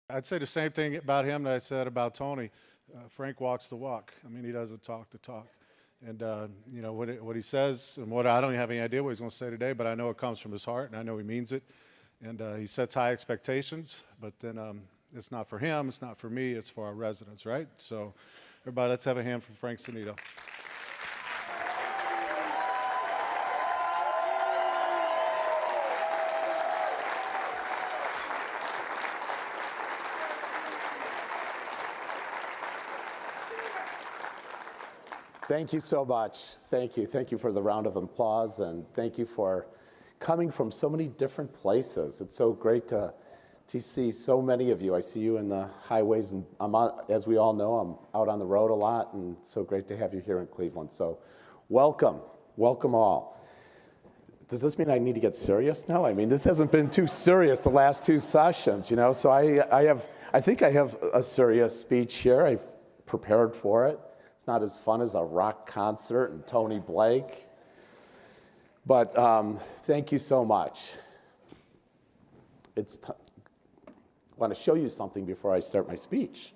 I'd say the same thing about him that I said about Tony. Frank walks the walk. I mean, he doesn't talk the talk. And, you know, what he says and what I don't have any idea what he's going to say today, but I know it comes from his heart, and I know he means it. And he sets high expectations, but then it's not for him, it's not for me, it's for our residents, right? So, everybody, let's have a hand for Frank Sinito. Thank you so much. Thank you. Thank you for the round of applause, and thank you for coming from so many different places. It's so great to see so many of you. I see you in the highways, and as we all know, I'm out on the road a lot, and it's so great to have you here in Cleveland. So welcome, welcome all. Does this mean I need to get serious now? I mean, this hasn't been too serious the last two sessions, you know, so I think I have a serious speech here. I've prepared for it. It's not as fun as a rock concert and Tony Blake. But thank you so much. I want to show you something before I start my speech.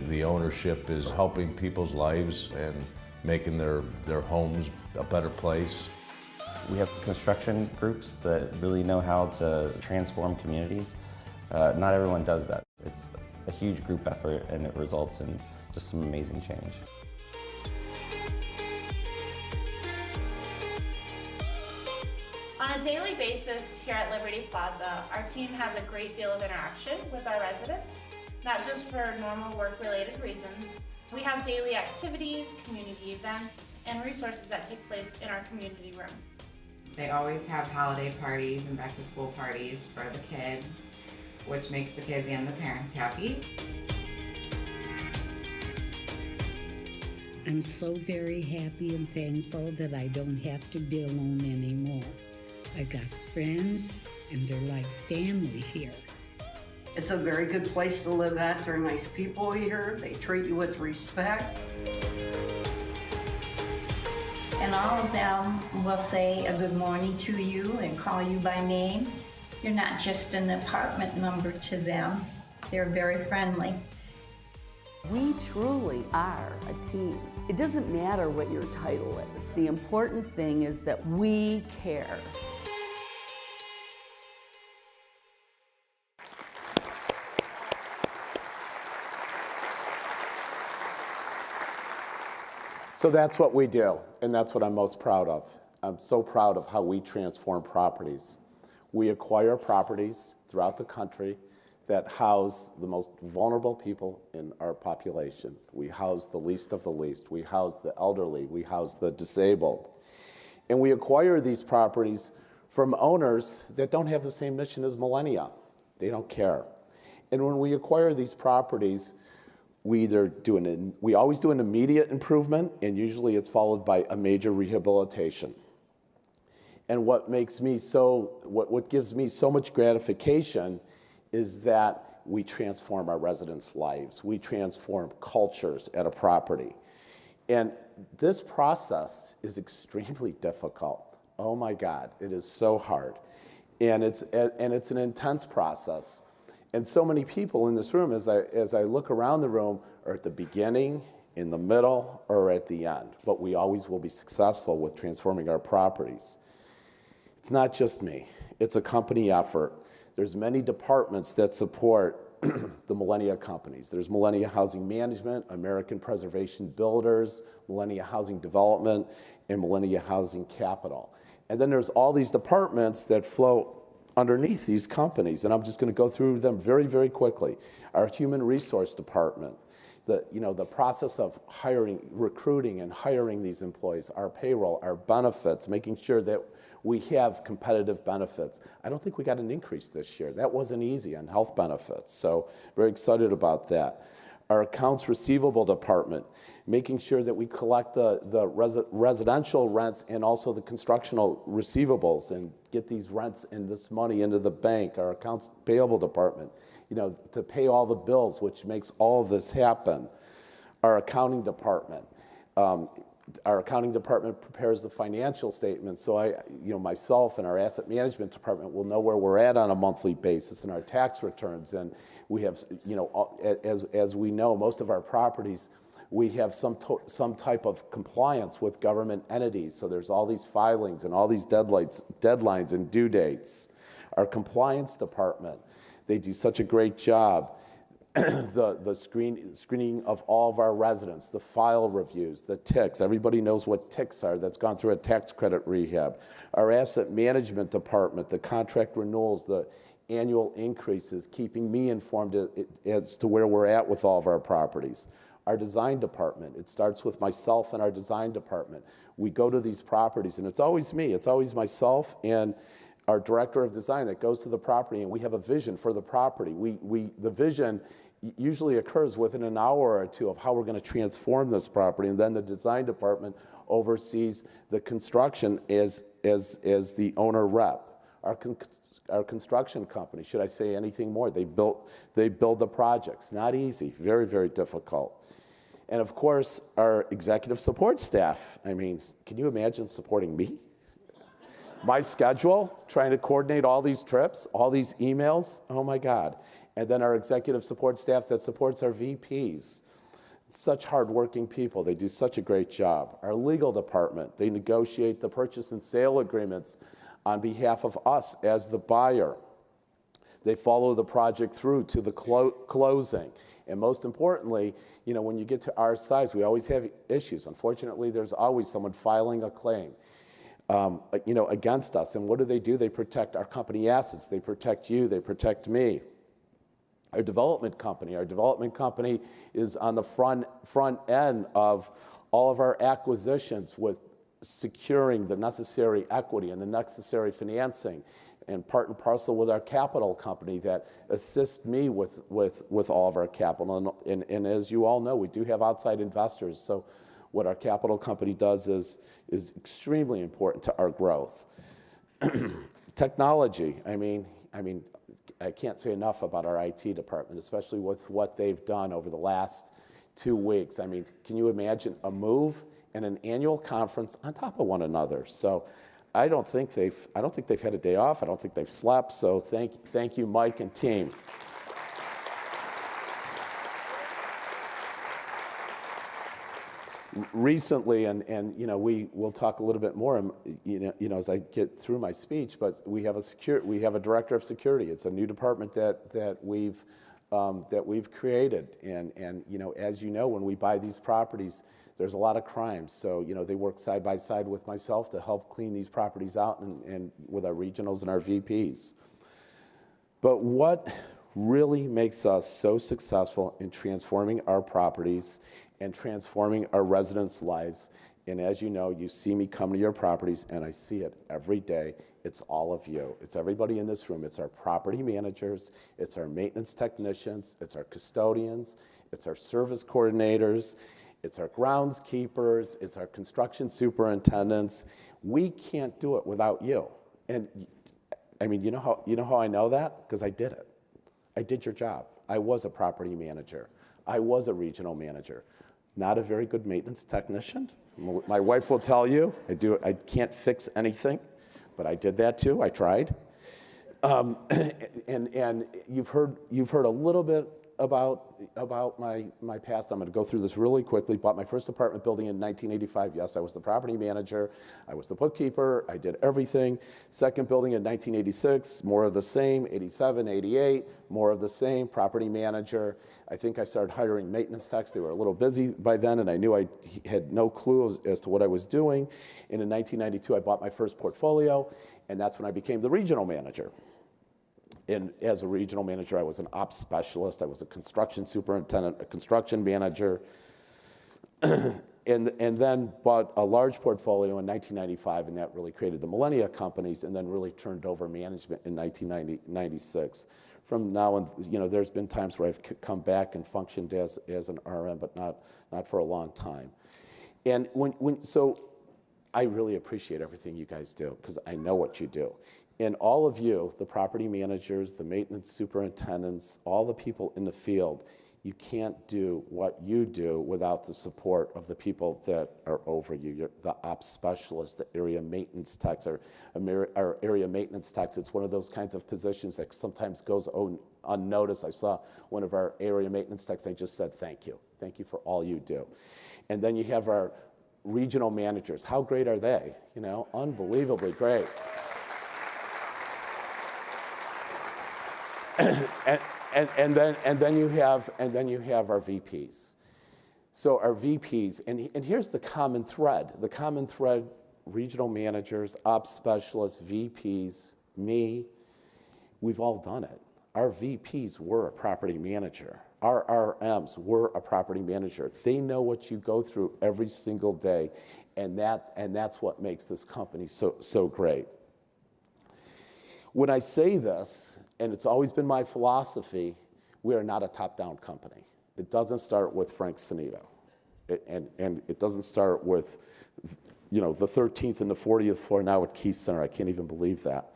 The ownership is helping people's lives and making their homes a better place. We have construction groups that really know how to transform communities. Not everyone does that. It's a huge group effort, and it results in just some amazing change. On a daily basis here at Liberty Plaza, our team has a great deal of interaction with our residents, not just for normal work-related reasons. We have daily activities, community events, and resources that take place in our community room. They always have holiday parties and back-to-school parties for the kids, which makes the kids and the parents happy. I'm so very happy and thankful that I don't have to be alone anymore. I got friends, and they're like family here. It's a very good place to live at. They're nice people here. They treat you with respect. And all of them will say a good morning to you and call you by name. You're not just an apartment number to them. They're very friendly. We truly are a team. It doesn't matter what your title is. The important thing is that we care. So that's what we do, and that's what I'm most proud of. I'm so proud of how we transform properties. We acquire properties throughout the country that house the most vulnerable people in our population. We house the least of the least. We house the elderly. We house the disabled. And we acquire these properties from owners that don't have the same mission as Millennia. They don't care. And when we acquire these properties, we always do an immediate improvement, and usually it's followed by a major rehabilitation. And what gives me so much gratification is that we transform our residents' lives. We transform cultures at a property. And this process is extremely difficult. Oh my God, it is so hard. And it's an intense process. And so many people in this room, as I look around the room, are at the beginning, in the middle, or at the end. But we always will be successful with transforming our properties. It's not just me. It's a company effort. There's many departments that support the Millennia Companies. There's Millennia Housing Management, American Preservation Builders, Millennia Housing Development, and Millennia Housing Capital. And then there's all these departments that flow underneath these companies, and I'm just going to go through them very, very quickly. Our Human Resource Department, the process of recruiting and hiring these employees, our payroll, our benefits, making sure that We have competitive benefits. I don't think we got an increase this year. That wasn't easy on health benefits, so very excited about that. Our accounts receivable department, making sure that we collect the residential rents and also the constructional receivables and get these rents and this money into the bank. Our accounts payable department, to pay all the bills, which makes all of this happen. Our accounting department. Our accounting department prepares the financial statements, so myself and our asset management department will know where we're at on a monthly basis in our tax returns. And we have, as we know, most of our properties, we have some type of compliance with government entities. So there's all these filings and all these deadlines and due dates. Our compliance department, they do such a great job. The screening of all of our residents, the file reviews, the ticks. Everybody knows what ticks are that's gone through a tax credit rehab. Our asset management department, the contract renewals, the annual increases, keeping me informed as to where we're at with all of our properties. Our design department, it starts with myself and our design department. We go to these properties, and it's always me, it's always myself and our director of design that goes to the property, and we have a vision for the property. The vision usually occurs within an hour or two of how we're going to transform this property, and then the design department oversees the construction as the owner rep. Our construction company, should I say anything more? They build the projects. Not easy, very, very difficult. And of course, our executive support staff. I mean, can you imagine supporting me? My schedule, trying to coordinate all these trips, all these emails, oh my God. And then our executive support staff that supports our VPs. Such hardworking people, they do such a great job. Our legal department, they negotiate the purchase and sale agreements on behalf of us as the buyer. They follow the project through to the closing. And most importantly, when you get to our size, we always have issues. Unfortunately, there's always someone filing a claim. Against us. And what do? They protect our company assets. They protect you. They protect me. Our development company is on the front end of all of our acquisitions with securing the necessary equity and the necessary financing, and part and parcel with our capital company that assists me with all of our capital. And as you all know, we do have outside investors. So what our capital company does is extremely important to our growth. Technology, I mean, I can't say enough about our IT department, especially with what they've done over the last 2 weeks. I mean, can you imagine a move and an annual conference on top of one another? So I don't think they've had a day off. I don't think they've slept. So thank you, Mike and team. Recently, and we'll talk a little bit more, as I get through my speech. But we have a director of security. It's a new department that we've created, and as you know, when we buy these properties, there's a lot of crime. So they work side by side with myself to help clean these properties out, and with our regionals and our VPs. But what really makes us so successful in transforming our properties and transforming our residents' lives, and as you know, you see me come to your properties, and I see it every day. It's all of you. It's everybody in this room. It's our property managers. It's our maintenance technicians. It's our custodians. It's our service coordinators. It's our groundskeepers. It's our construction superintendents. We can't do it without you. And I mean, you know how I know that? Because I did it. I did your job. I was a property manager. I was a regional manager. Not a very good maintenance technician. My wife will tell you, I can't fix anything, but I did that too. I tried. And you've heard a little bit about my past. I'm going to go through this really quickly. Bought my first apartment building in 1985. Yes, I was the property manager. I was the bookkeeper. I did everything. Second building in 1986, more of the same. 87, 88, more of the same, property manager. I think I started hiring maintenance techs. They were a little busy by then, and I knew I had no clue as to what I was doing. And in 1992, I bought my first portfolio, and that's when I became the regional manager. And as a regional manager, I was an ops specialist. I was a construction superintendent, a construction manager. and then bought a large portfolio in 1995, and that really created the Millennia Companies, and then really turned over management in 1996. From now on, there's been times where I've come back and functioned as an RM, but not for a long time. And so I really appreciate everything you guys do, because I know what you do. And all of you, the property managers, the maintenance superintendents, all the people in the field, you can't do what you do without the support of the people that are over you. The ops specialists, the area maintenance techs, our area maintenance techs. It's one of those kinds of positions that sometimes goes unnoticed. I saw one of our area maintenance techs, I just said, thank you. Thank you for all you do. And then you have our regional managers. How great are they? Unbelievably great. And then you have our VPs. So our VPs, and here's the common thread. The common thread: regional managers, ops specialists, VPs, me. We've all done it. Our VPs were a property manager. Our RMs were a property manager. They know what you go through every single day, and that's what makes this company so great. When I say this, and it's always been my philosophy, we are not a top-down company. It doesn't start with Frank Sinito. And it doesn't start with, the 13th and the 40th floor now at Key Center. I can't even believe that.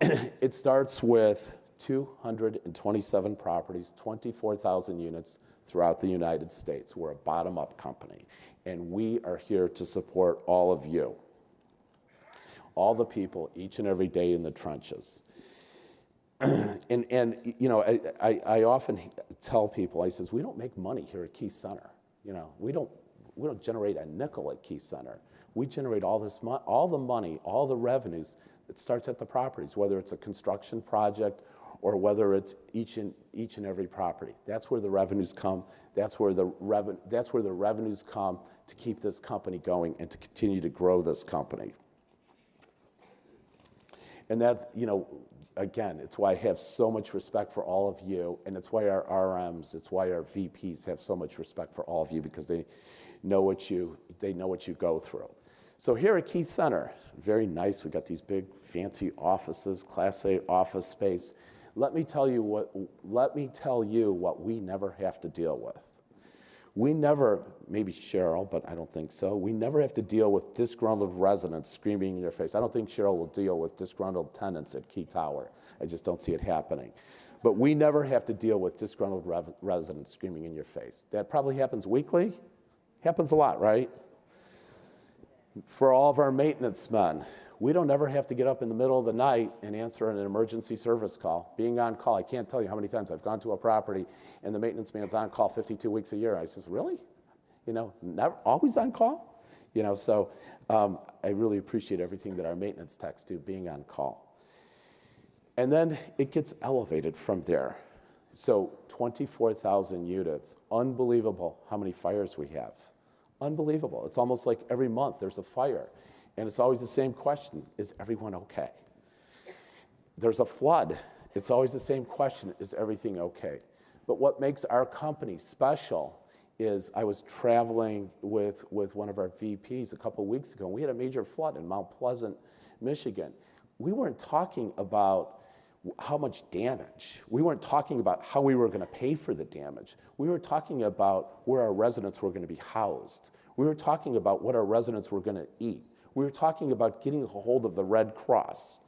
It starts with 227 properties, 24,000 units throughout the United States. We're a bottom-up company, and we are here to support all of you, all the people each and every day in the trenches. And I often tell people, I says, we don't make money here at Key Center. We don't generate a nickel at Key Center. We generate all the money, all the revenues. It starts at the properties, whether it's a construction project or whether it's each and every property. That's where the revenues come. That's where the revenues come to keep this company going and to continue to grow this company. And that's, again, it's why I have so much respect for all of you, and it's why our RMs, it's why our VPs have so much respect for all of you, because they know what you go through. So here at Key Center, very nice. We got these big fancy offices, Class A office space. Let me tell you what we never have to deal with. We never, maybe Cheryl, but I don't think so. We never have to deal with disgruntled residents screaming in your face. I don't think Cheryl will deal with disgruntled tenants at Key Tower. I just don't see it happening. But we never have to deal with disgruntled residents screaming in your face. That probably happens weekly. Happens a lot, right? For all of our maintenance men, we don't ever have to get up in the middle of the night and answer an emergency service call. Being on call, I can't tell you how many times I've gone to a property and the maintenance man's on call 52 weeks a year. I says, really? Never, always on call? So I really appreciate everything that our maintenance techs do, being on call. And then it gets elevated from there. So 24,000 units, unbelievable how many fires we have. Unbelievable. It's almost like every month there's a fire. And it's always the same question: is everyone okay? There's a flood. It's always the same question: is everything okay? But what makes our company special is I was traveling with one of our VPs a couple of weeks ago, and we had a major flood in Mount Pleasant, Michigan. We weren't talking about how much damage. We weren't talking about how we were going to pay for the damage. We were talking about where our residents were going to be housed. We were talking about what our residents were going to eat. We were talking about getting a hold of the Red Cross.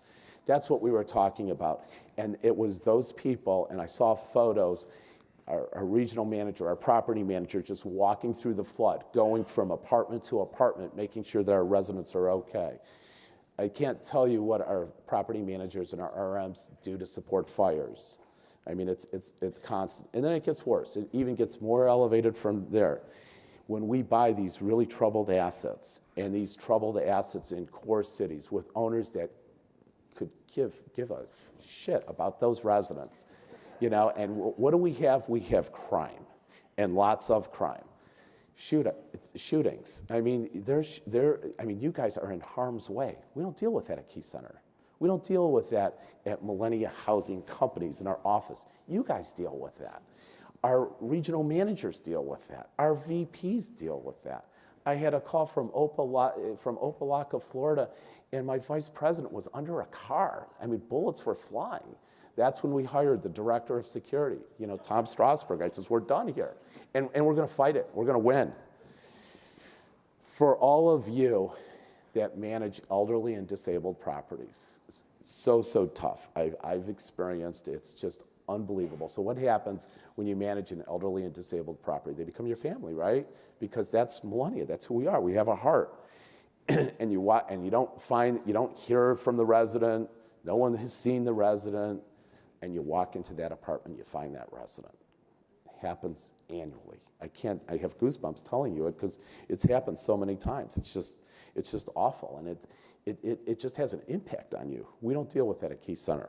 That's what we were talking about. And it was those people, and I saw photos, our regional manager, our property manager, just walking through the flood, going from apartment to apartment, making sure that our residents are okay. I can't tell you what our property managers and our RMs do to support fires. I mean, it's constant. And then it gets worse. It even gets more elevated from there. When we buy these really troubled assets, and these troubled assets in core cities with owners that could give a shit about those residents, and what do we have? We have crime, and lots of crime. Shootings. I mean, you guys are in harm's way. We don't deal with that at Key Center. We don't deal with that at Millennia Housing Companies in our office. You guys deal with that. Our regional managers deal with that. Our VPs deal with that. I had a call from Opelika, Florida, and my vice president was under a car. I mean, bullets were flying. That's when we hired the director of security, Tom Strasberg. I said, we're done here, and we're going to fight it. We're going to win. For all of you that manage elderly and disabled properties, so tough. I've experienced it. It's just unbelievable. So what happens when you manage an elderly and disabled property? They become your family, right? Because that's Millennia. That's who we are. We have a heart. And you don't hear from the resident. No one has seen the resident. And you walk into that apartment, you find that resident. It happens annually. I have goosebumps telling you it because it's happened so many times. It's just awful, and it just has an impact on you. We don't deal with that at Key Center.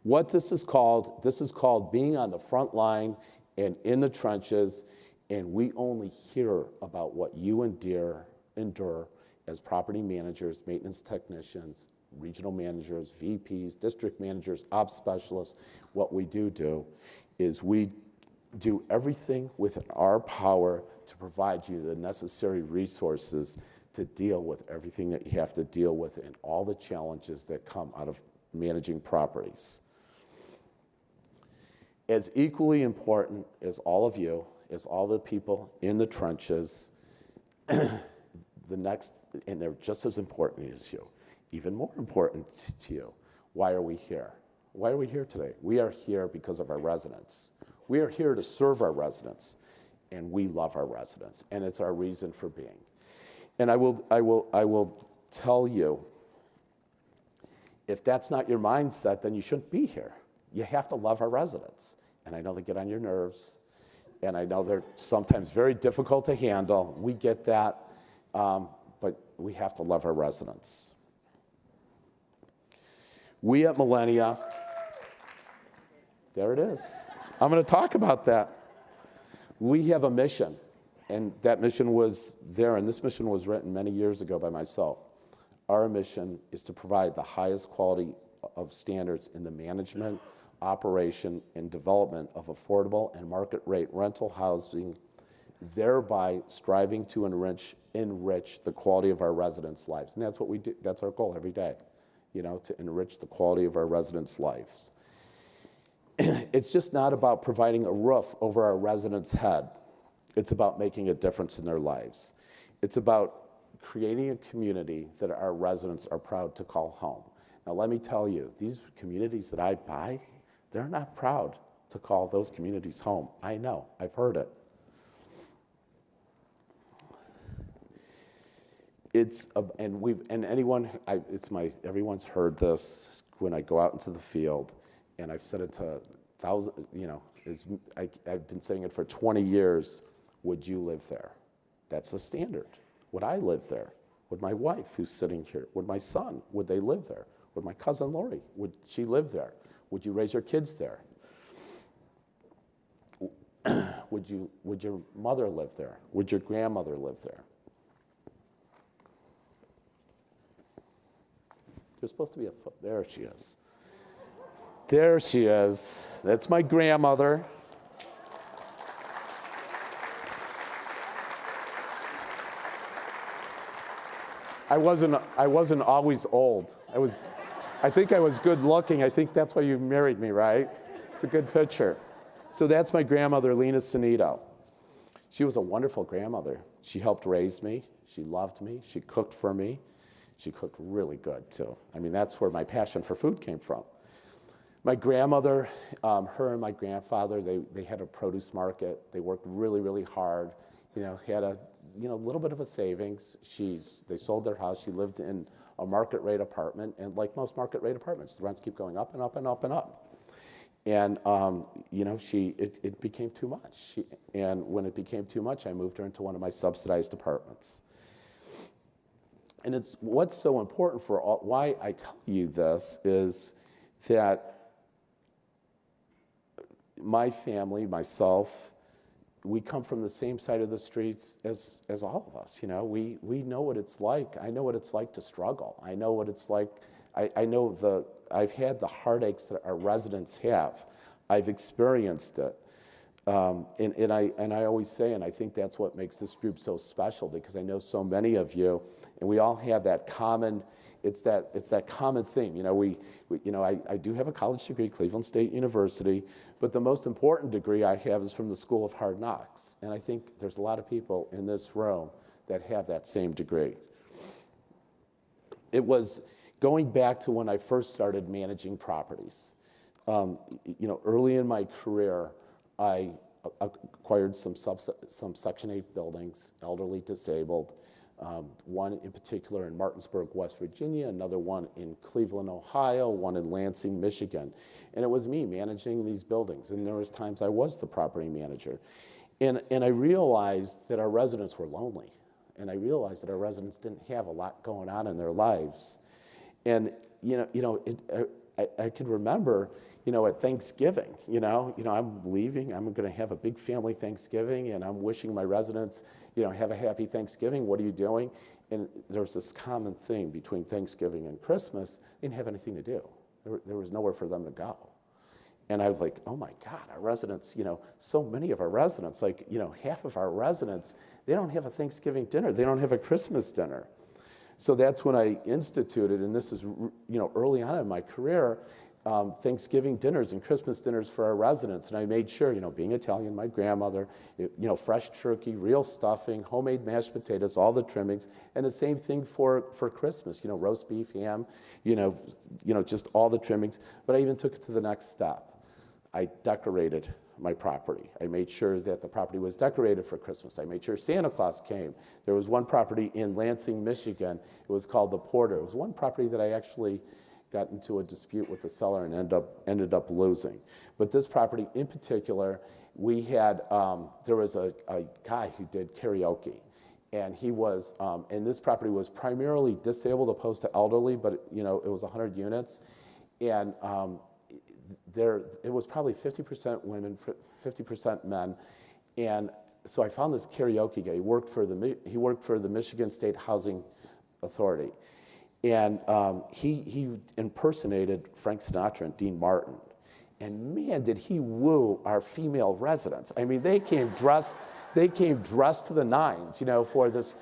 What this is called being on the front line and in the trenches, and we only hear about what you endure as property managers, maintenance technicians, regional managers, VPs, district managers, ops specialists. What we do is we do everything within our power to provide you the necessary resources to deal with everything that you have to deal with and all the challenges that come out of managing properties. As equally important as all of you, as all the people in the trenches, and they're just as important as you, even more important to you, why are we here? Why are we here today? We are here because of our residents. We are here to serve our residents, and we love our residents, and it's our reason for being. And I will tell you, if that's not your mindset, then you shouldn't be here. You have to love our residents. And I know they get on your nerves, and I know they're sometimes very difficult to handle. We get that, but we have to love our residents. We at Millennia, there it is. I'm going to talk about that. We have a mission, and that mission was there, and this mission was written many years ago by myself. Our mission is to provide the highest quality of standards in the management, operation, and development of affordable and market rate rental housing, thereby striving to enrich the quality of our residents' lives. And that's what we do. That's our goal every day, to enrich the quality of our residents' lives. It's just not about providing a roof over our residents' head. It's about making a difference in their lives. It's about creating a community that our residents are proud to call home. Now, let me tell you, these communities that I buy, they're not proud to call those communities home. I know, I've heard it. Everyone's heard this when I go out into the field, and I've said it to thousands, I've been saying it for 20 years. Would you live there? That's the standard. Would I live there? Would my wife, who's sitting here, would my son, would they live there? Would my cousin Lori, would she live there? Would you raise your kids there? Would your mother live there? Would your grandmother live there? There's supposed to be a foot. There she is. There she is. That's my grandmother. I wasn't always old. I think I was good looking. I think that's why you married me, right? It's a good picture. So that's my grandmother, Lena Sinito. She was a wonderful grandmother. She helped raise me. She loved me. She cooked for me. She cooked really good, too. I mean, that's where my passion for food came from. My grandmother, her and my grandfather, they had a produce market. They worked really, really hard. Had a little bit of a savings. They sold their house. She lived in a market rate apartment, and like most market rate apartments, the rents keep going up and up and up and up. And it became too much. And when it became too much, I moved her into one of my subsidized apartments. And it's what's so important why I tell you this is that my family, myself, we come from the same side of the streets as all of us. We know what it's like. I know what it's like to struggle. I know what it's like. I've had the heartaches that our residents have. I've experienced it. And I always say, and I think that's what makes this group so special, because I know so many of you, and we all have that common, it's that common theme. You know, I do have a college degree, Cleveland State University, but the most important degree I have is from the School of Hard Knocks. And I think there's a lot of people in this room that have that same degree. It was going back to when I first started managing properties. You know, early in my career, I acquired some Section 8 buildings, elderly disabled, one in particular in Martinsburg, West Virginia, another one in Cleveland, Ohio, one in Lansing, Michigan. And it was me managing these buildings, and there was times I was the property manager. And I realized that our residents were lonely, and I realized that our residents didn't have a lot going on in their lives. And I could remember, at Thanksgiving, I'm leaving, I'm going to have a big family Thanksgiving, and I'm wishing my residents, have a happy Thanksgiving. What are you doing? And there was this common thing between Thanksgiving and Christmas. They didn't have anything to do. There was nowhere for them to go. And I was like, oh my God, our residents, so many of our residents, like, half of our residents, they don't have a Thanksgiving dinner. They don't have a Christmas dinner. So that's when I instituted, and this is, early on in my career, Thanksgiving dinners and Christmas dinners for our residents. And I made sure, being Italian, my grandmother, fresh turkey, real stuffing, homemade mashed potatoes, all the trimmings, and the same thing for Christmas, roast beef, ham, just all the trimmings. But I even took it to the next step. I decorated my property. I made sure that the property was decorated for Christmas. I made sure Santa Claus came. There was one property in Lansing, Michigan. It was called the Porter. It was one property that I actually got into a dispute with the seller and ended up losing. But this property in particular, we had, there was a guy who did karaoke. And he was, and this property was primarily disabled opposed to elderly, but it was 100 units. And it was probably 50% women, 50% men. And so I found this karaoke guy. He worked for the Michigan State Housing Authority. And he impersonated Frank Sinatra and Dean Martin. And man, did he woo our female residents. I mean, they came dressed to the nines, for this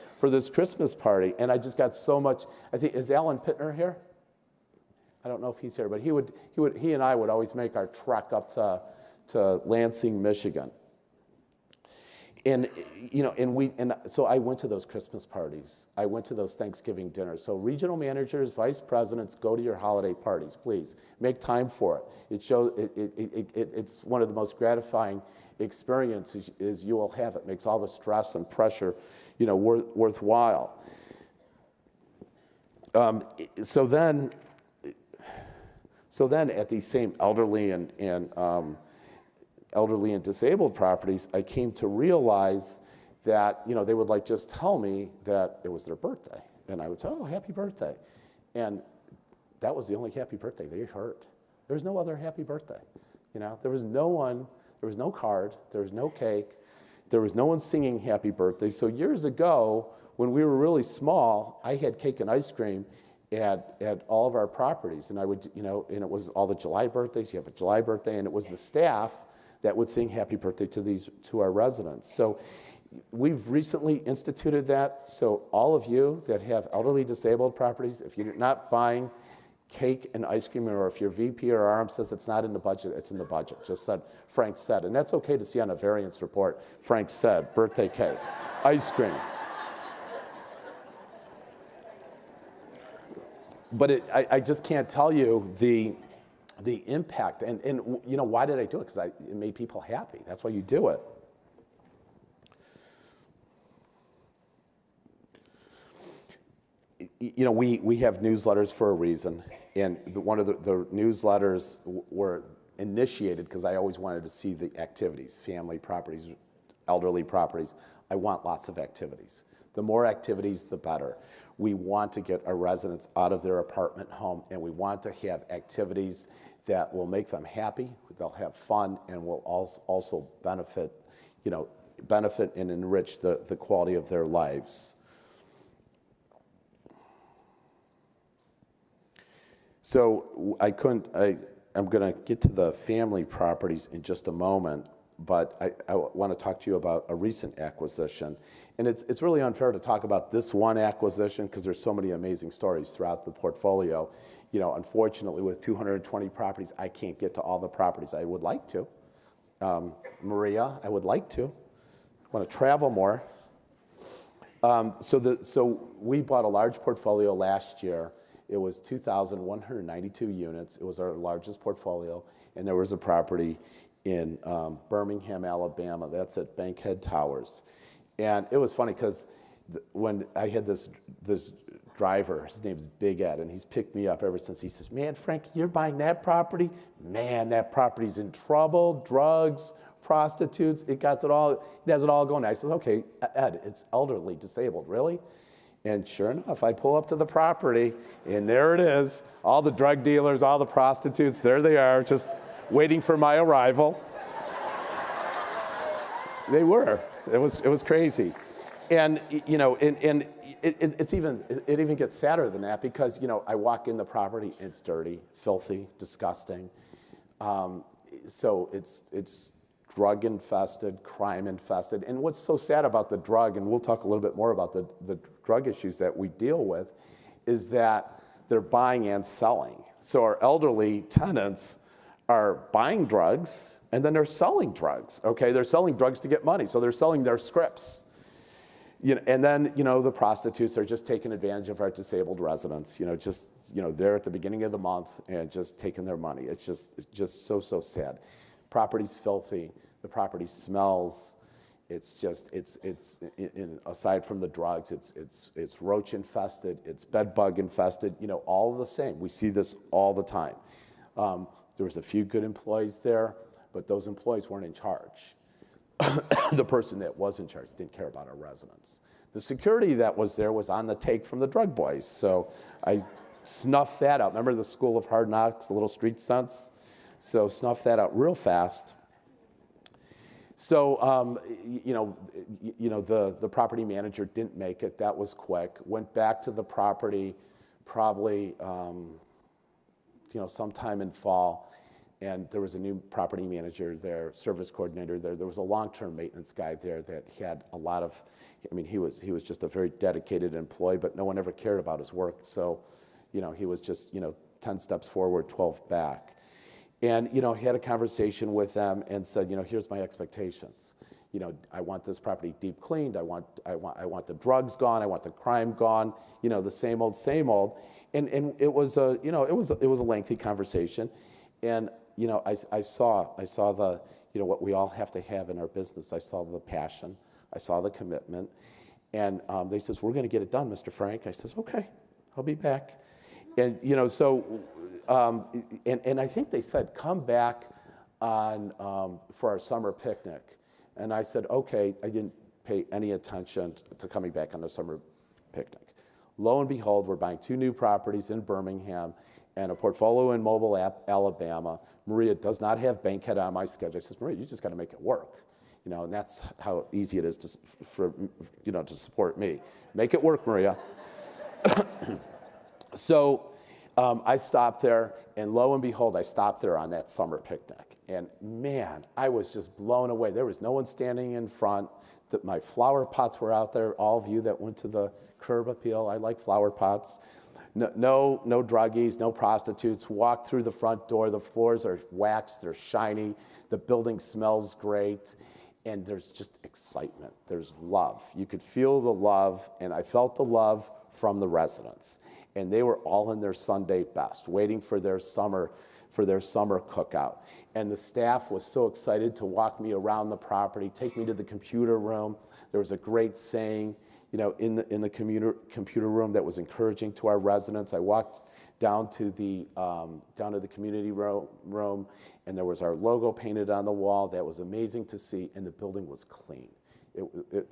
Christmas party. And I just got so much. I think, is Alan Pittner here? I don't know if he's here, but he and I would always make our trek up to Lansing, Michigan. And so I went to those Christmas parties. I went to those Thanksgiving dinners. So regional managers, vice presidents, go to your holiday parties, please. Make time for it. It's one of the most gratifying experiences you will have. It makes all the stress and pressure, worthwhile. So then at these same elderly and disabled properties, I came to realize that, they would just tell me that it was their birthday. And I would say, oh, happy birthday. And that was the only happy birthday they heard. There was no other happy birthday. There was no one, there was no card, there was no cake, there was no one singing happy birthday. So years ago, when we were really small, I had cake and ice cream at all of our properties. And I would, and it was all the July birthdays. You have a July birthday, and it was the staff that would sing happy birthday to our residents. So we've recently instituted that. So all of you that have elderly disabled properties, if you're not buying cake and ice cream, or if your VP or RM says it's not in the budget, it's in the budget. Just said, Frank said. And that's okay to see on a variance report. Frank said, birthday cake, ice cream. But I just can't tell you the impact. And why did I do it? Because it made people happy. That's why you do it. We have newsletters for a reason. And one of the newsletters were initiated because I always wanted to see the activities, family properties, elderly properties. I want lots of activities. The more activities, the better. We want to get our residents out of their apartment home, and we want to have activities that will make them happy, they'll have fun, and will also benefit and enrich the quality of their lives. So I'm going to get to the family properties in just a moment, but I want to talk to you about a recent acquisition. And it's really unfair to talk about this one acquisition because there's so many amazing stories throughout the portfolio. Unfortunately, with 220 properties, I can't get to all the properties. I would like to. Maria, I would like to. I want to travel more. So we bought a large portfolio last year. It was 2,192 units. It was our largest portfolio, and there was a property in Birmingham, Alabama. That's at Bankhead Towers. And it was funny because when I had this driver, his name's Big Ed, and he's picked me up ever since. He says, man, Frank, you're buying that property? Man, that property's in trouble, drugs, prostitutes, it has it all going. I said, okay, Ed, it's elderly disabled, really? And sure enough, I pull up to the property, and there it is. All the drug dealers, all the prostitutes, there they are, just waiting for my arrival. They were. It was crazy. And, it even gets sadder than that because, I walk in the property, it's dirty, filthy, disgusting. So it's drug infested, crime infested. And what's so sad about the drug, and we'll talk a little bit more about the drug issues that we deal with, is that they're buying and selling. So our elderly tenants are buying drugs and then they're selling drugs, okay? They're selling drugs to get money, so they're selling their scripts. And then, the prostitutes are just taking advantage of our disabled residents, they're at the beginning of the month and just taking their money. It's just so sad. Property's filthy, the property smells, aside from the drugs, it's roach infested, it's bed bug infested, all the same. We see this all the time. There was a few good employees there, but those employees weren't in charge. The person that was in charge didn't care about our residents. The security that was there was on the take from the drug boys, so I snuffed that out. Remember the School of Hard Knocks, a little street sense? So snuff that out real fast. So, the property manager didn't make it. That was quick. Went back to the property probably, sometime in fall. And there was a new property manager there, service coordinator there. There was a long-term maintenance guy there that had a lot of, he was just a very dedicated employee, but no one ever cared about his work. So, he was just, 10 steps forward, 12 back. And, he had a conversation with them and said, here's my expectations. I want this property deep cleaned. I want the drugs gone. I want the crime gone. The same old. And it was a lengthy conversation. And, I saw the, what we all have to have in our business. I saw the passion. I saw the commitment. And they says, we're going to get it done, Mr. Frank. I says, okay, I'll be back. And, and I think they said, come back for our summer picnic. And I said, okay. I didn't pay any attention to coming back on the summer picnic. Lo and behold, we're buying 2 new properties in Birmingham and a portfolio in Mobile, Alabama. Maria does not have Bankhead on my schedule. I says, Maria, you just got to make it work. And that's how easy it is to support me. Make it work, Maria. So I stopped there, and lo and behold, I stopped there on that summer picnic. And man, I was just blown away. There was no one standing in front. My flower pots were out there. All of you that went to the curb appeal, I like flower pots. No druggies, no prostitutes. Walk through the front door. The floors are waxed. They're shiny. The building smells great. And there's just excitement. There's love. You could feel the love, and I felt the love from the residents. And they were all in their Sunday best, waiting for their summer cookout. And the staff was so excited to walk me around the property, take me to the computer room. There was a great saying, in the computer room that was encouraging to our residents. I walked down to the community room, and there was our logo painted on the wall. That was amazing to see, and the building was clean.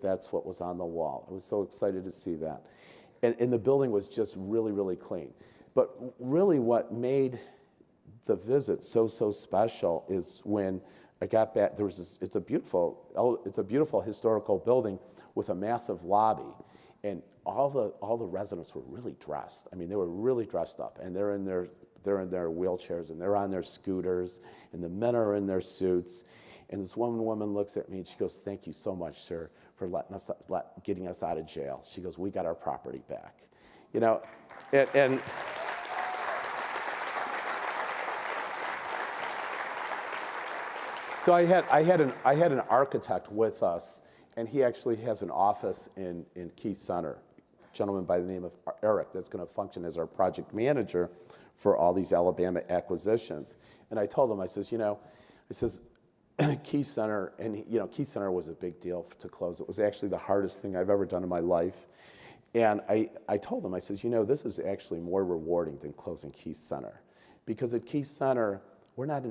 That's what was on the wall. I was so excited to see that. And the building was just really, really clean. But really what made the visit so special is when I got back, it's a beautiful historical building with a massive lobby. And all the residents were really dressed. They were really dressed up, and they're in their they're in their wheelchairs and they're on their scooters, and the men are in their suits. And this one woman looks at me and she goes, "Thank you so much, sir, for getting us out of jail." She goes, "We got our property back." You know, and so I had an architect with us, and he actually has an office in Key Center, a gentleman by the name of Eric that's going to function as our project manager for all these Alabama acquisitions. And I told him, I says, Key Center, and Key Center was a big deal to close. It was actually the hardest thing I've ever done in my life. And I told him, I says, this is actually more rewarding than closing Key Center, because at Key Center, we're not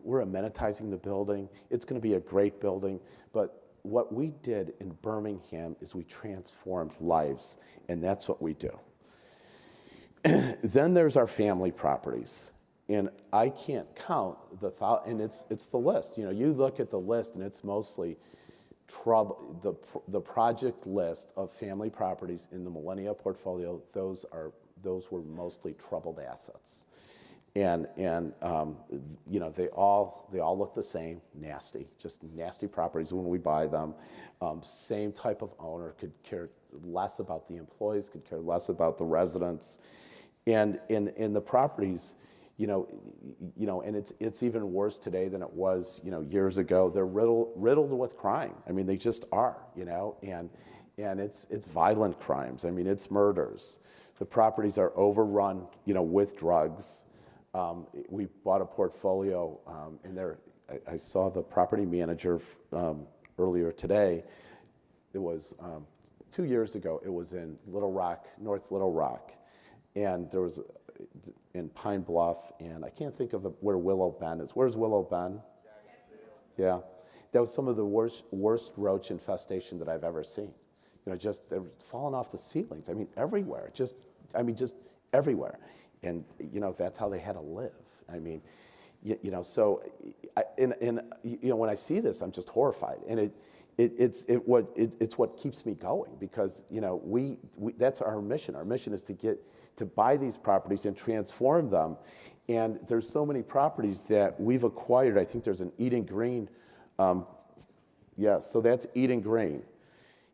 we're amenitizing the building. It's going to be a great building, but what we did in Birmingham is we transformed lives, and that's what we do. Then there's our family properties, and I can't count the thought, and it's the list. You look at the list, and it's mostly the project list of family properties in the Millennia portfolio. Those were mostly troubled assets. And they all look the same, nasty, just nasty properties when we buy them. Same type of owner, could care less about the employees, could care less about the residents. And in the properties, and it's even worse today than it was, years ago. They're riddled with crime. I mean, they just are, and it's violent crimes. I mean, it's murders. The properties are overrun, with drugs. We bought a portfolio, and I saw the property manager earlier today. It was 2 years ago. It was in Little Rock, North Little Rock, and there was in Pine Bluff, and I can't think of where Willow Bend is. Where's Willow Bend? Yeah, that was some of the worst roach infestation that I've ever seen. Just they're falling off the ceilings. I mean, everywhere. Just everywhere. And that's how they had to live. I mean, so when I see this, I'm just horrified, and it's what keeps me going, because we that's our mission. Our mission is to buy these properties and transform them. And there's so many properties that we've acquired. I think there's an Eden Green. So that's Eden Green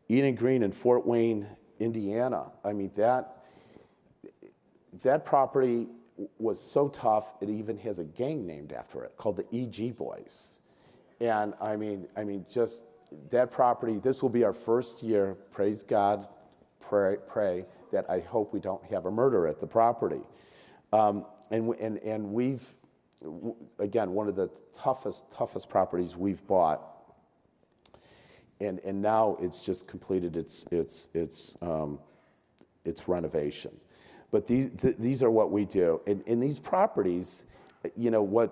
in Fort Wayne, Indiana. I mean, that property was so tough, it even has a gang named after it called the EG Boys. And I mean, just that property, this will be our first year, praise God, pray that I hope we don't have a murder at the property. And we've, again, one of the toughest properties we've bought. And now it's just completed its renovation. But these are what we do. And in these properties,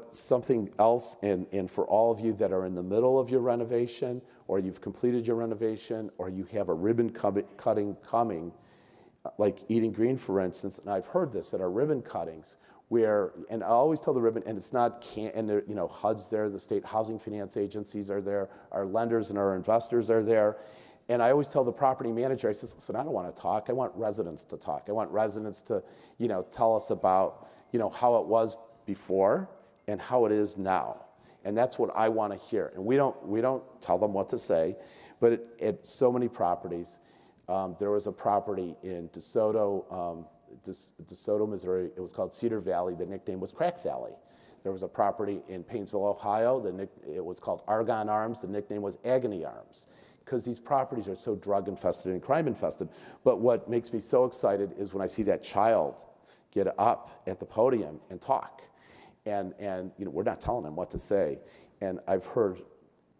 something else, and for all of you that are in the middle of your renovation, or you've completed your renovation, or you have a ribbon cutting coming, like Eden Green, for instance, and I've heard this at our ribbon cuttings, and I always tell the ribbon, and it's not, HUD's there, the state housing finance agencies are there, our lenders and our investors are there. And I always tell the property manager, I says, listen, I don't want to talk. I want residents to talk. I want residents to, tell us about, how it was before and how it is now. And that's what I want to hear. And we don't tell them what to say, but at so many properties, there was a property in DeSoto, Missouri. It was called Cedar Valley. The nickname was Crack Valley. There was a property in Painesville, Ohio. It was called Argonne Arms. The nickname was Agony Arms, because these properties are so drug infested and crime infested. But what makes me so excited is when I see that child get up at the podium and talk. And we're not telling them what to say. And I've heard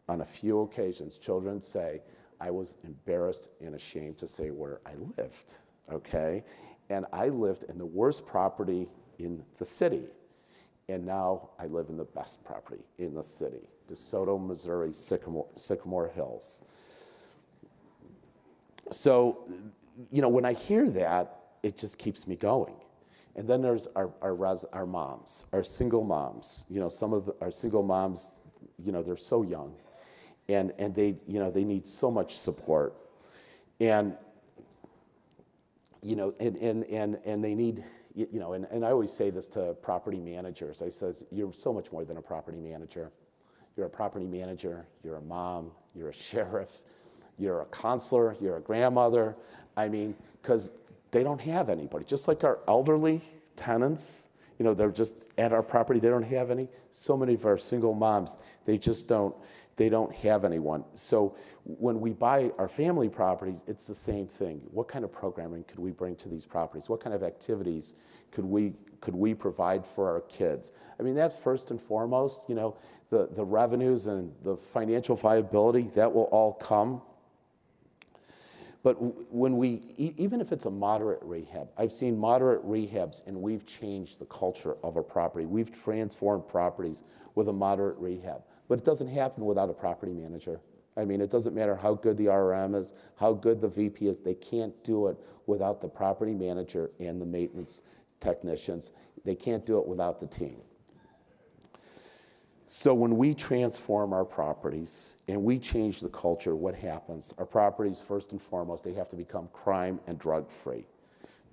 on a few occasions children say, I was embarrassed and ashamed to say where I lived, okay? And I lived in the worst property in the city. And now I live in the best property in the city, DeSoto, Missouri, Sycamore Hills. So, when I hear that, it just keeps me going. And then there's our moms, our single moms. Some of our single moms, they're so young, and they need so much support, and they need and I always say this to property managers. I says, you're so much more than a property manager. You're a property manager, you're a mom, you're a sheriff, you're a counselor, you're a grandmother. I mean, because they don't have anybody. Just like our elderly tenants, they're just at our property, they don't have any. So many of our single moms, they don't have anyone. So when we buy our family properties, it's the same thing. What kind of programming could we bring to these properties? What kind of activities could we provide for our kids? I mean, that's first and foremost. The revenues and the financial viability, that will all come. But when even if it's a moderate rehab, I've seen moderate rehabs and we've changed the culture of a property. We've transformed properties with a moderate rehab. But it doesn't happen without a property manager. I mean, it doesn't matter how good the RM is, how good the VP is, they can't do it without the property manager and the maintenance technicians. They can't do it without the team. So when we transform our properties and we change the culture, what happens? Our properties, first and foremost, they have to become crime and drug-free.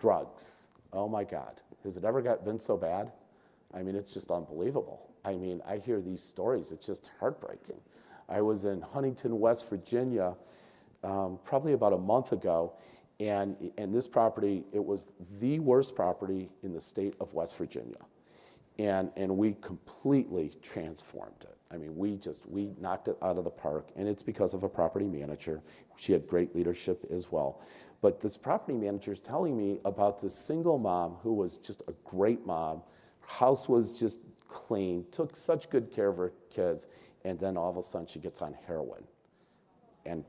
Drugs, oh my God, has it ever been so bad? I mean, it's just unbelievable. I mean, I hear these stories, it's just heartbreaking. I was in Huntington, West Virginia, probably about a month ago, and this property, it was the worst property in the state of West Virginia. And we completely transformed it. I mean, we knocked it out of the park, and it's because of a property manager. She had great leadership as well. But this property manager is telling me about this single mom who was just a great mom. Her house was just clean, took such good care of her kids, and then all of a sudden she gets on heroin. And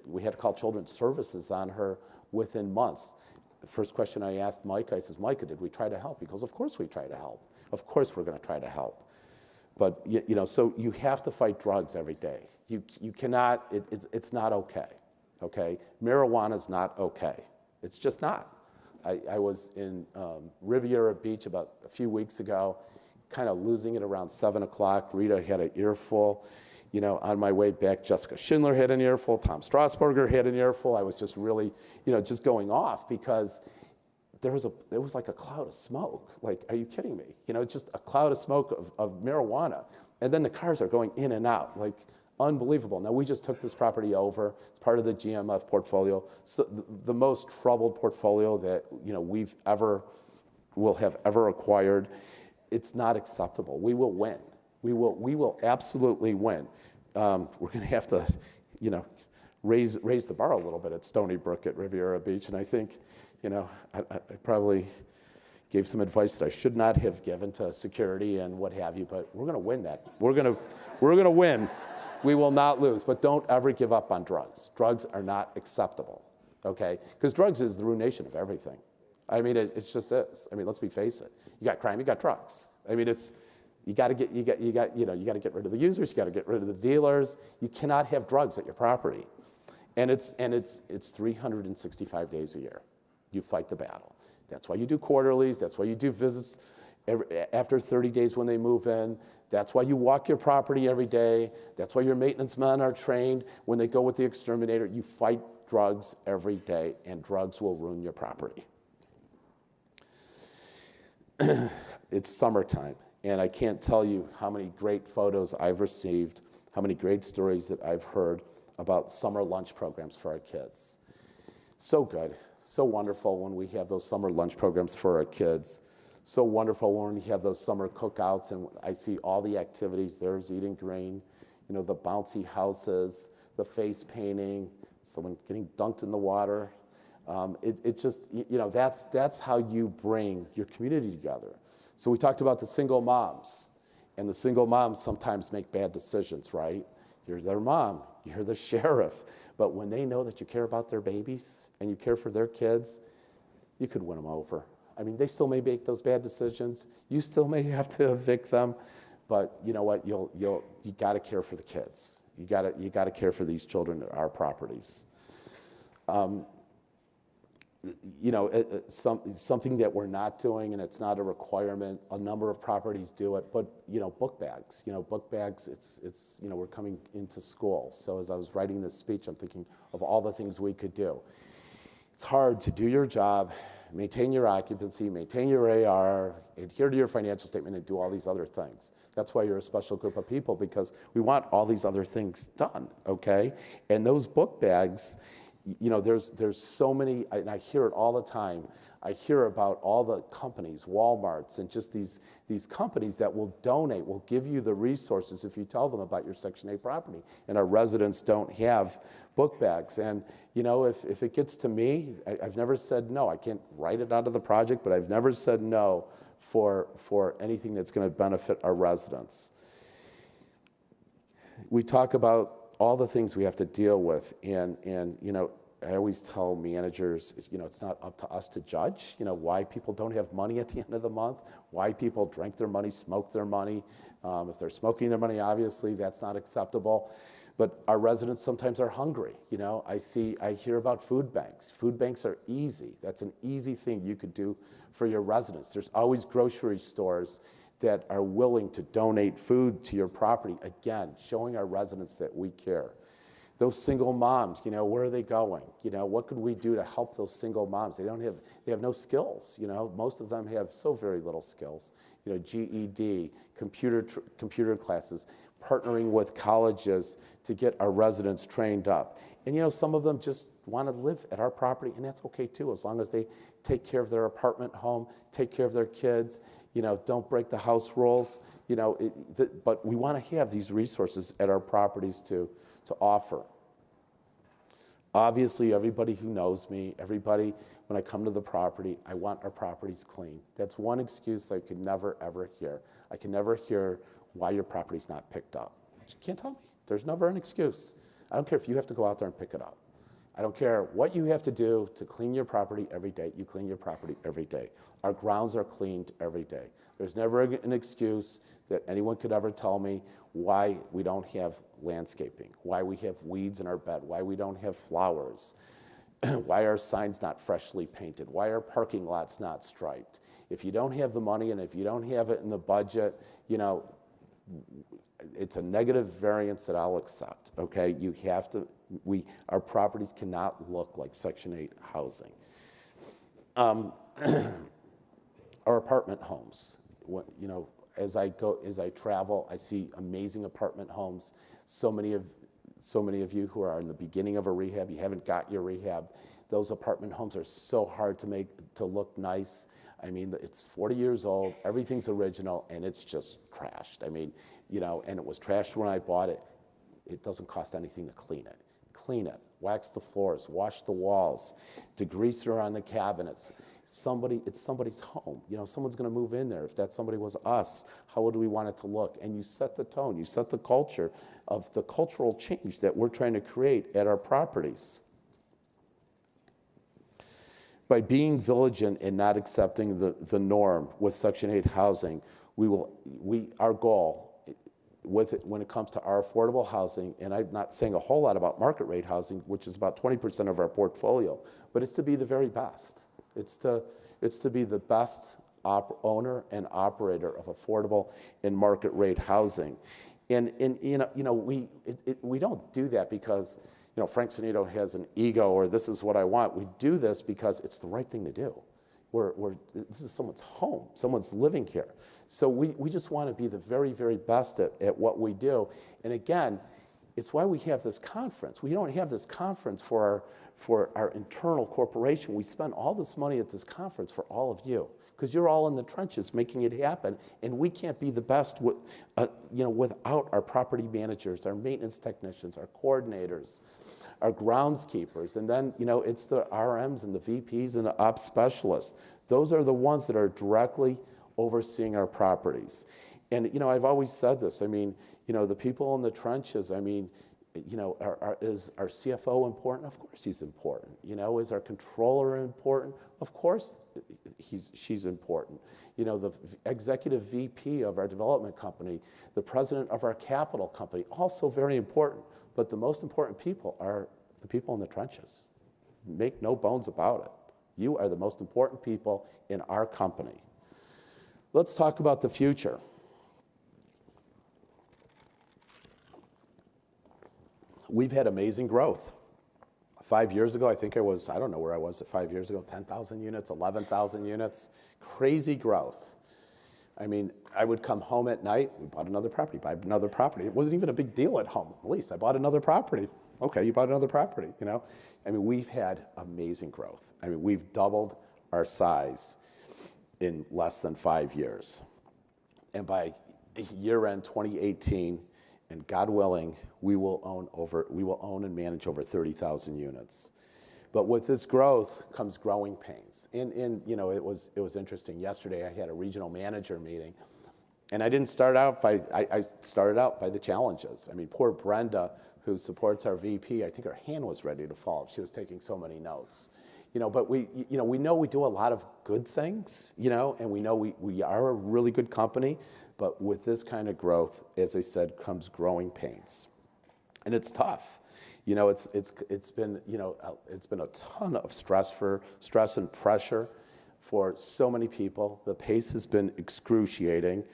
we had to call Children's Services on her within months. The first question I asked Micah, I says, Micah, did we try to help? He goes, of course we try to help. Of course we're going to try to help. But, so you have to fight drugs every day. You cannot, it's not okay, okay? Marijuana's not okay. It's just not. I was in Riviera Beach about a few weeks ago, kind of losing it around 7 o'clock. Rita had an earful. On my way back, Jessica Schindler had an earful, Tom Strasburger had an earful. I was just really, just going off because there was like a cloud of smoke. Like, are you kidding me? Just a cloud of smoke of marijuana. And then the cars are going in and out, like unbelievable. Now, we just took this property over. It's part of the GMF portfolio. So the most troubled portfolio that, will have ever acquired. It's not acceptable. We will win. We will absolutely win. We're going to have to, raise the bar a little bit at Stony Brook at Riviera Beach. And I think, I probably gave some advice that I should not have given to security and what have you. But we're going to win that. We're going to win. We will not lose. But don't ever give up on drugs. Drugs are not acceptable. Okay? Because drugs is the ruination of everything. I mean, it's just this. I mean, let's face it. You got crime, you got drugs. I mean, you got to get rid of the users. You got to get rid of the dealers. You cannot have drugs at your property, and it's 365 days a year. You fight the battle. That's why you do quarterlies. That's why you do visits after 30 days when they move in. That's why you walk your property every day. That's why your maintenance men are trained when they go with the exterminator. You fight drugs every day, and drugs will ruin your property. It's summertime. And I can't tell you how many great photos I've received, how many great stories that I've heard about summer lunch programs for our kids. So good, so wonderful when we have those summer lunch programs for our kids. So wonderful when we have those summer cookouts and I see all the activities. There's eating green, the bouncy houses, the face painting, someone getting dunked in the water. It just, that's how you bring your community together. So we talked about the single moms, and the single moms sometimes make bad decisions, right? You're their mom, you're the sheriff, but when they know that you care about their babies and you care for their kids, you could win them over. I mean, they still may make those bad decisions. You still may have to evict them, but you know what? You got to care for the kids. You got to care for these children, our properties. Something that we're not doing, and it's not a requirement. A number of properties do it, but book bags. It's we're coming into school. So as I was writing this speech, I'm thinking of all the things we could do. It's hard to do your job, maintain your occupancy, maintain your AR, adhere to your financial statement, and do all these other things. That's why you're a special group of people, because we want all these other things done, okay? And those book bags, you know, there's so many, and I hear it all the time. I hear about all the companies, Walmarts, and just these companies that will donate, will give you the resources if you tell them about your Section 8 property. And our residents don't have book bags. And, you know, if it gets to me, I've never said no. I can't write it out of the project, but I've never said no for anything that's going to benefit our residents. We talk about all the things we have to deal with, and you know, I always tell managers, you know, it's not up to us to judge, you know, why people don't have money at the end of the month, why people drink their money, smoke their money. If they're smoking their money, obviously that's not acceptable. But our residents sometimes are hungry. You know, I hear about food banks. Food banks are easy. That's an easy thing you could do for your residents. There's always grocery stores that are willing to donate food to your property. Again, showing our residents that we care. Those single moms, you know, where are they going? You know, what could we do to help those single moms? They have no skills, you know. Most of them have so very little skills. You know, GED, computer classes, partnering with colleges to get our residents trained up. And, you know, some of them just want to live at our property, and that's okay too, as long as they take care of their apartment home, take care of their kids, you know, don't break the house rules, you know. But we want to have these resources at our properties to offer. Obviously, everybody who knows me, everybody, when I come to the property, I want our properties clean. That's one excuse I could never, ever hear. I can never hear why your property's not picked up. You can't tell me. There's never an excuse. I don't care if you have to go out there and pick it up. I don't care what you have to do to clean your property every day. You clean your property every day. Our grounds are cleaned every day. There's never an excuse that anyone could ever tell me why we don't have landscaping, why we have weeds in our bed, why we don't have flowers, why our signs not freshly painted, why our parking lots not striped. If you don't have the money and if you don't have it in the budget, you know, it's a negative variance that I'll accept, okay? You have to, our properties cannot look like Section 8 housing. Our apartment homes, you know, as I travel, I see amazing apartment homes. So many of you who are in the beginning of a rehab, you haven't got your rehab. Those apartment homes are so hard to make to look nice. I mean, it's 40 years old, everything's original, and it's just trashed. I mean, you know, and it was trashed when I bought it. It doesn't cost anything to clean it. Clean it, wax the floors, wash the walls, degreaser on the cabinets. It's somebody's home. You know, someone's going to move in there. If that somebody was us, how would we want it to look? And you set the tone, you set the culture of the cultural change that we're trying to create at our properties. By being vigilant and not accepting the norm with Section 8 housing, our goal when it comes to our affordable housing, and I'm not saying a whole lot about market rate housing, which is about 20% of our portfolio, but it's to be the very best. It's to be the best owner and operator of affordable and market rate housing. And you know, we don't do that because, you know, Frank Sinito has an ego or this is what I want. We do this because it's the right thing to do. This is someone's home, someone's living here. So we just want to be the very, very best at what we do. And again, it's why we have this conference. We don't have this conference for our internal corporation. We spend all this money at this conference for all of you, because you're all in the trenches making it happen, and we can't be the best without our property managers, our maintenance technicians, our coordinators, our groundskeepers, and then, you know, it's the RMs and the VPs and the ops specialists. Those are the ones that are directly overseeing our properties. And, you know, I've always said this. I mean, you know, the people in the trenches, I mean, you know, is our CFO important? Of course he's important. You know, is our controller important? Of course she's important. You know, the executive VP of our development company, the president of our capital company, also very important. But the most important people are the people in the trenches. Make no bones about it. You are the most important people in our company. Let's talk about the future. We've had amazing growth. 5 years ago, I think I don't know where I was at 5 years ago, 10,000 units, 11,000 units, crazy growth. I mean, I would come home at night, we bought another property, buy another property. It wasn't even a big deal at home. At least I bought another property. Okay, you bought another property, you know? I mean, we've had amazing growth. I mean, we've doubled our size in less than 5 years. And by year-end 2018, and God willing, we will own and manage over 30,000 units. But with this growth comes growing pains. And you know, it was interesting. Yesterday, I had a regional manager meeting, and I started out by the challenges. I mean, poor Brenda, who supports our VP, I think her hand was ready to fall. She was taking so many notes. You know, but we know we do a lot of good things, you know, and we know we are a really good company, but with this kind of growth, as I said, comes growing pains. And it's tough. You know, it's been a ton of stress and pressure for so many people. The pace has been excruciating.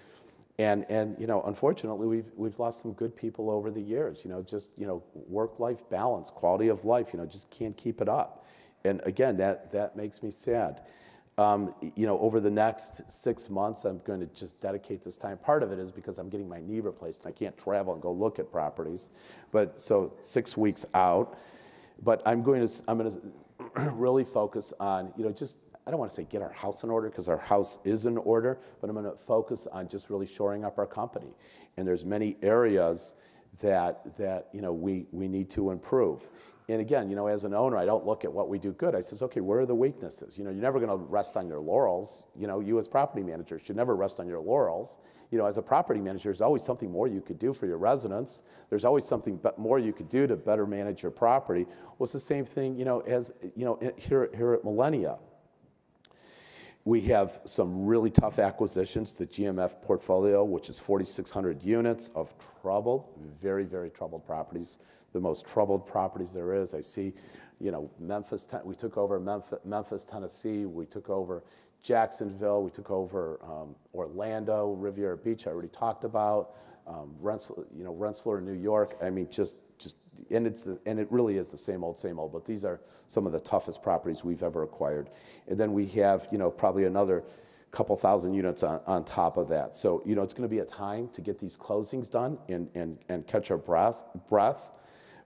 And you know, unfortunately, we've lost some good people over the years, you know, just, you know, work-life balance, quality of life, you know, just can't keep it up. And again, that makes me sad. You know, over the next 6 months, I'm going to just dedicate this time. Part of it is because I'm getting my knee replaced and I can't travel and go look at properties. But so 6 weeks out. But I'm going to really focus on, you know, just, I don't want to say get our house in order because our house is in order, but I'm going to focus on just really shoring up our company. And there's many areas that you know, we need to improve. And again, you know, as an owner, I don't look at what we do good. I says, okay, where are the weaknesses? You know, you're never going to rest on your laurels. You know, you as property manager should never rest on your laurels. You know, as a property manager, there's always something more you could do for your residents. There's always something more you could do to better manage your property. Well, it's the same thing, you know, as, you know, here at Millennia. We have some really tough acquisitions, the GMF portfolio, which is 4,600 units of troubled, very, very troubled properties, the most troubled properties there is. I see, you know, we took over Memphis, Tennessee, we took over Jacksonville, we took over Orlando, Riviera Beach, I already talked about, Rensselaer, New York. I mean, and it really is the same old, but these are some of the toughest properties we've ever acquired. And then we have, you know, probably another couple thousand units on top of that. So, you know, it's going to be a time to get these closings done and catch our breath.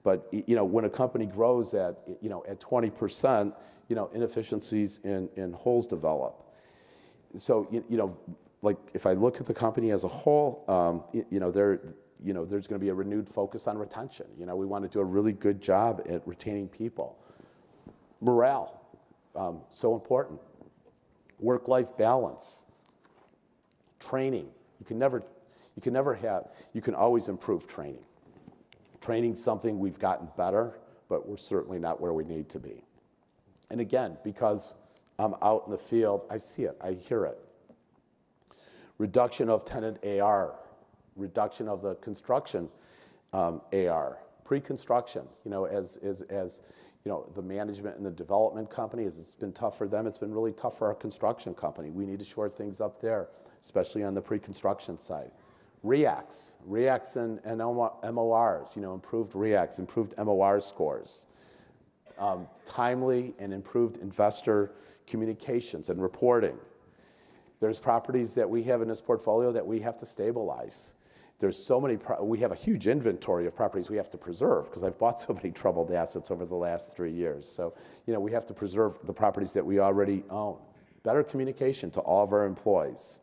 But, you know, when a company grows at 20%, you know, inefficiencies in holes develop. So, you know, like if I look at the company as a whole, you know, there's going to be a renewed focus on retention. You know, we want to do a really good job at retaining people. Morale, so important. Work-life balance. Training. You can always improve training. Training's something we've gotten better, but we're certainly not where we need to be. And again, because I'm out in the field, I see it, I hear it. Reduction of tenant AR. Reduction of the construction AR, pre-construction, you know, as you know, the management and the development company, as it's been tough for them, it's been really tough for our construction company. We need to shore things up there, especially on the pre-construction side. REACs and MORs, you know, improved REACs, improved MOR scores. Timely and improved investor communications and reporting. There's properties that we have in this portfolio that we have to stabilize. There's so many, we have a huge inventory of properties we have to preserve because I've bought so many troubled assets over the last 3 years. So, you know, we have to preserve the properties that we already own. Better communication to all of our employees.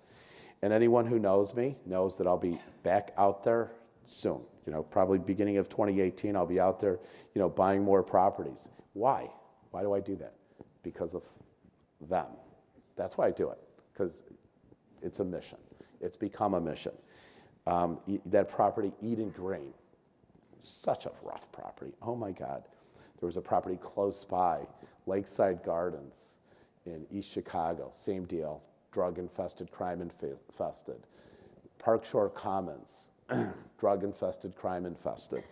And anyone who knows me knows that I'll be back out there soon. You know, probably beginning of 2018, I'll be out there, you know, buying more properties. Why? Why do I do that? Because of them. That's why I do it, because it's a mission. It's become a mission. That property, Eden Green, such a rough property. Oh my God. There was a property close by, Lakeside Gardens in East Chicago, same deal, drug-infested, crime-infested. Park Shore Commons, drug-infested, crime-infested.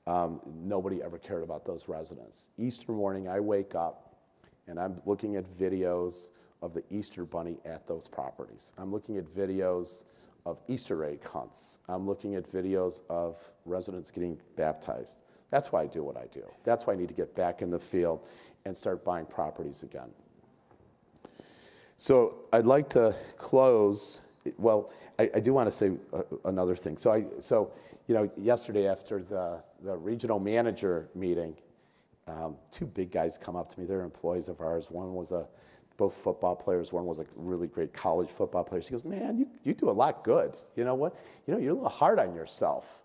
Nobody ever cared about those residents. Easter morning, I wake up and I'm looking at videos of the Easter Bunny at those properties. I'm looking at videos of Easter egg hunts. I'm looking at videos of residents getting baptized. That's why I do what I do. That's why I need to get back in the field and start buying properties again. So I'd like to close. Well, I do want to say another thing. So yesterday after the regional manager meeting, two big guys come up to me. They're employees of ours. One was both football players. One was a really great college football player. She goes, man, you do a lot good. You know what? You're a little hard on yourself.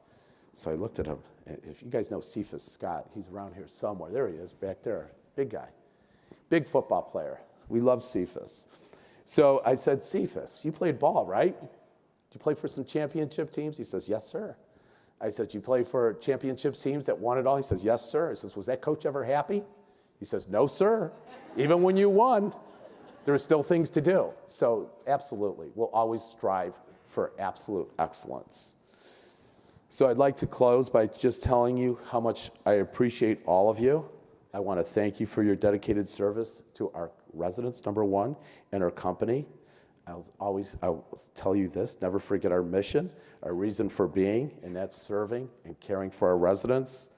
So I looked at him. If you guys know Cephas Scott, he's around here somewhere. There he is, back there. Big guy. Big football player. We love Cephas. So I said, Cephas, you played ball, right? Did you play for some championship teams? He says, yes, sir. I said, you play for championship teams that won it all? He says, yes, sir. I says, was that coach ever happy? He says, no, sir. Even when you won, there are still things to do. So absolutely, we'll always strive for absolute excellence. So I'd like to close by just telling you how much I appreciate all of you. I want to thank you for your dedicated service to our residents, number one, and our company. I'll tell you this, never forget our mission, our reason for being, and that's serving and caring for our residents.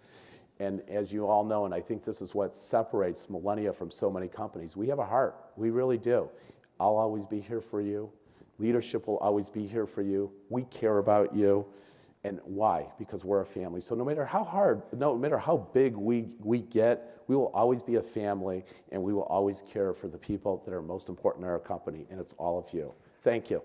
And as you all know, and I think this is what separates Millennia from so many companies, we have a heart. We really do. I'll always be here for you. Leadership will always be here for you. We care about you. And why? Because we're a family. So no matter how hard, no matter how big we get, we will always be a family, and we will always care for the people that are most important in our company, and it's all of you. Thank you.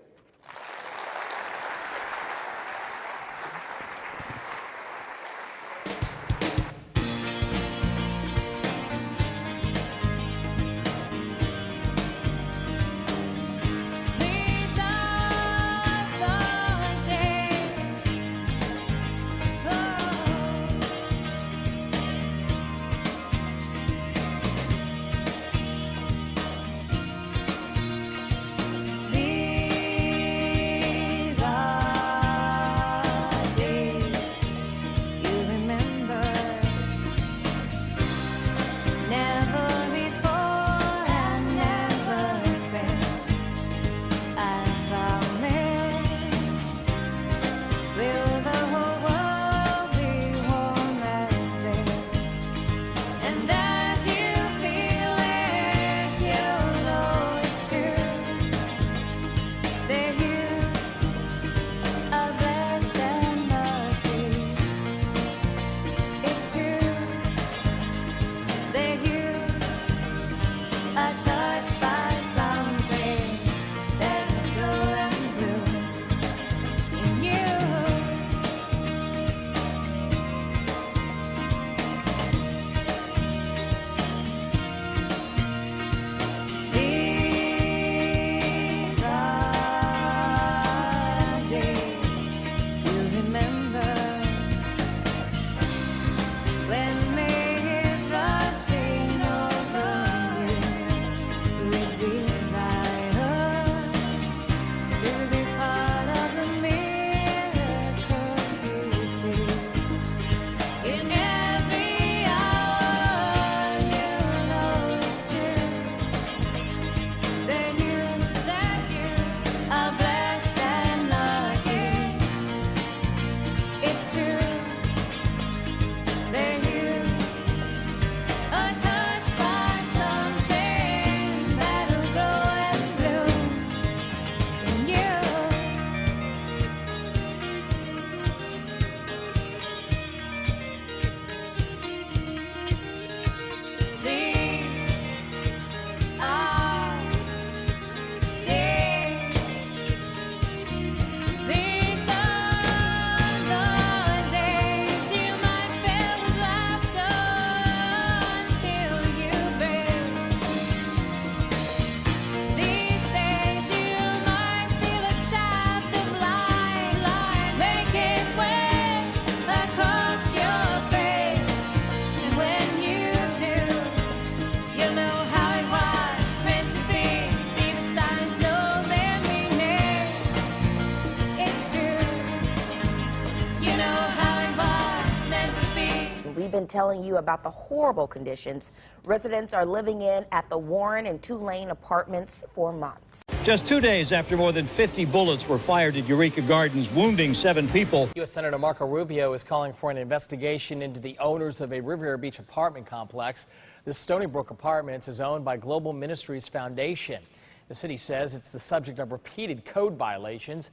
We've been telling you about the horrible conditions residents are living in at the Warren and Tulane apartments for months. Just 2 days after more than 50 bullets were fired at Eureka Gardens, wounding 7 people. U.S. Senator Marco Rubio is calling for an investigation into the owners of a Riviera Beach apartment complex. The Stony Brook Apartments is owned by Global Ministries Foundation. The city says it's the subject of repeated code violations.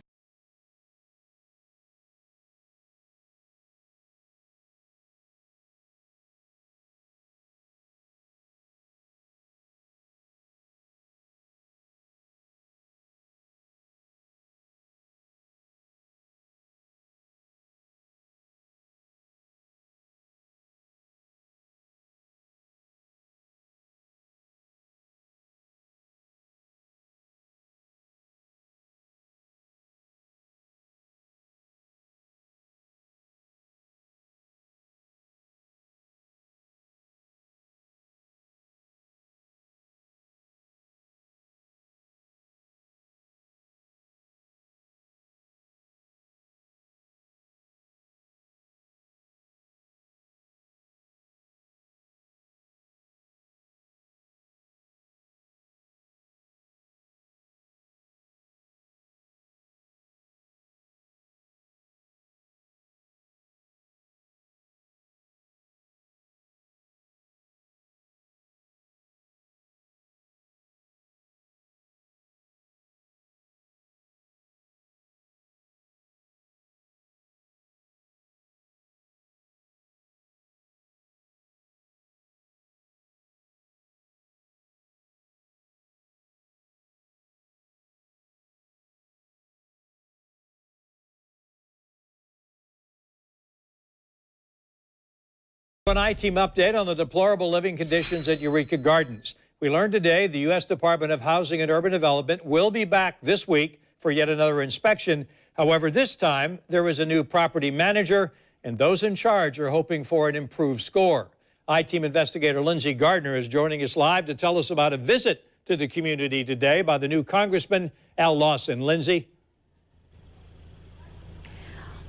An I-Team update on the deplorable living conditions at Eureka Gardens. We learned today the U.S. Department of Housing and Urban Development will be back this week for yet another inspection. However, this time there is a new property manager, and those in charge are hoping for an improved score. I-Team investigator Lindsay Gardner is joining us live to tell us about a visit to the community today by the new Congressman Al Lawson. Lindsay.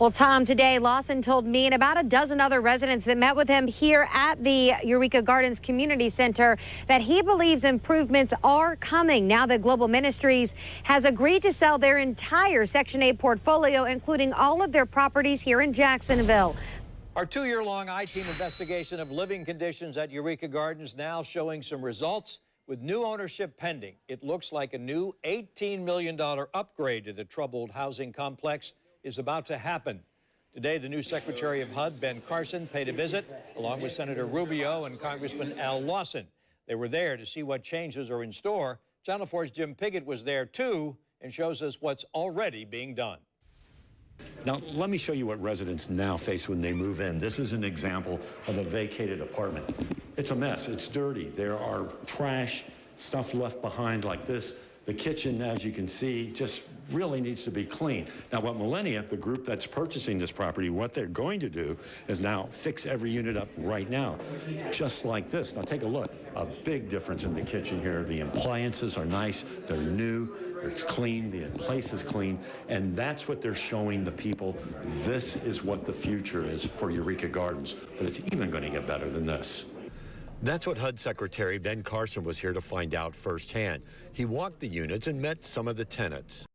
Well, Tom, today Lawson told me and about a dozen other residents that met with him here at the Eureka Gardens Community Center that he believes improvements are coming now that Global Ministries has agreed to sell their entire Section 8 portfolio, including all of their properties here in Jacksonville. Our 2-year-long I-Team investigation of living conditions at Eureka Gardens now showing some results. With new ownership pending, it looks like a new $18 million upgrade to the troubled housing complex is about to happen. Today, the new Secretary of HUD, Ben Carson, paid a visit along with Senator Rubio and Congressman Al Lawson. They were there to see what changes are in store. Channel 4's Jim Piggott was there too and shows us what's already being done. Now, let me show you what residents now face when they move in. This is an example of a vacated apartment. It's a mess. It's dirty. There are trash, stuff left behind like this. The kitchen, as you can see, just really needs to be clean. Now, what Millennia, the group that's purchasing this property, what they're going to do is now fix every unit up right now, just like this. Now, take a look. A big difference in the kitchen here. The appliances are nice. They're new. It's clean. The place is clean. And that's what they're showing the people. This is what the future is for Eureka Gardens. But it's even going to get better than this. That's what HUD Secretary Ben Carson was here to find out firsthand. He walked the units and met some of the tenants.